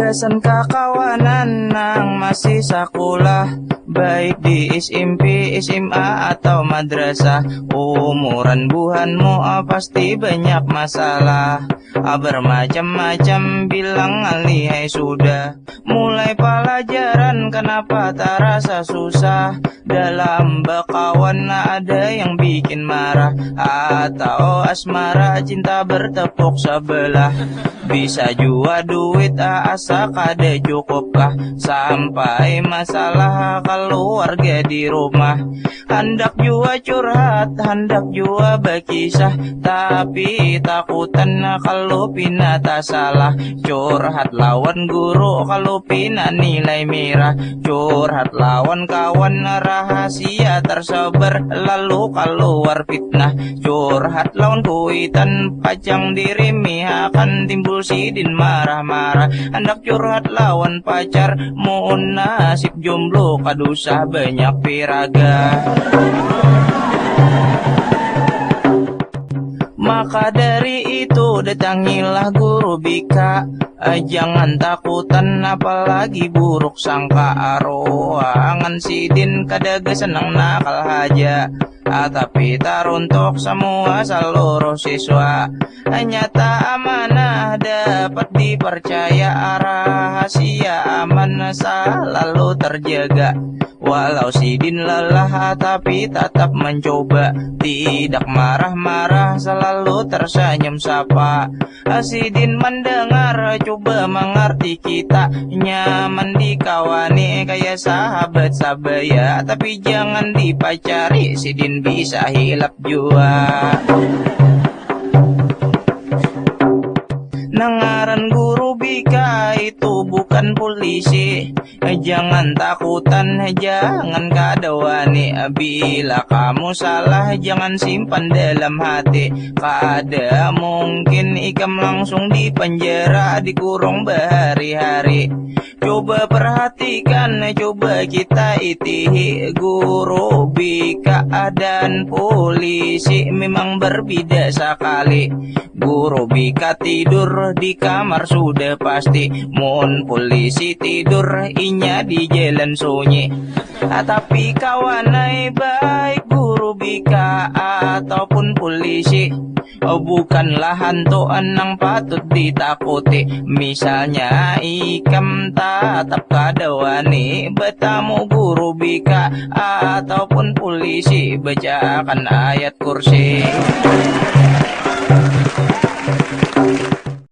Batasan kakawanan ng masih sekolah, baik di SMP, SMA atau madrasah. Umuran buhanmu pasti banyak masalah, bermacam-macam bilang lihai sudah. Mulai pelajaran kenapa tak rasa susah, dalam berkawan ada yang bikin marah, atau asmara cinta bertepuk sebelah. Bisa jua duit asa kada cukupkah, sampai masalah keluarga di rumah. Hendak jua curhat, hendak jua berkisah, tapi takutan kalau pina tak salah. Curhat lawan guru kalau pina nilai merah, curhat lawan kawan rahasia tersebar lalu keluar fitnah. Curhat lawan kuitan pajang diri akan timbul sidin marah-marah. Hendak curhat lawan pacar, mohon nasib jomblo kadusah banyak piraga. Maka dari itu datangilah guru bika, jangan takutan apalagi buruk sangka. Aroangan sidin kadaga senang nakal haja, tapi taruntuk semua seluruh siswa. Hanya tak amanah dapat dipercaya, rahasia aman selalu terjaga. Walau sidin lelah tapi tetap mencoba, tidak marah-marah selalu tersenyum sapa. Sidin mendengar coba mengerti kita, nyaman dikawani kayak sahabat sabaya, tapi jangan dipacari sidin bisa hilap jua. Nangaran guru bika itu bukan polisi, jangan takutan, jangan kadawani. Bila kamu salah jangan simpan dalam hati, kada mungkin ikam langsung di penjara, dikurung berhari-hari. Coba perhatikan, coba kita itihi, guru bika dan polisi memang berbeda sekali. Guru bika tidur di kamar sudah pasti, mon polisi tidur inya di jalan sunyi. Tapi kawanai baik guru bika ataupun polisi, bukanlah hantuan yang patut ditakuti. Misalnya ikam tatap kadawani bertamu guru bika ataupun polisi, bacakan ayat kursi.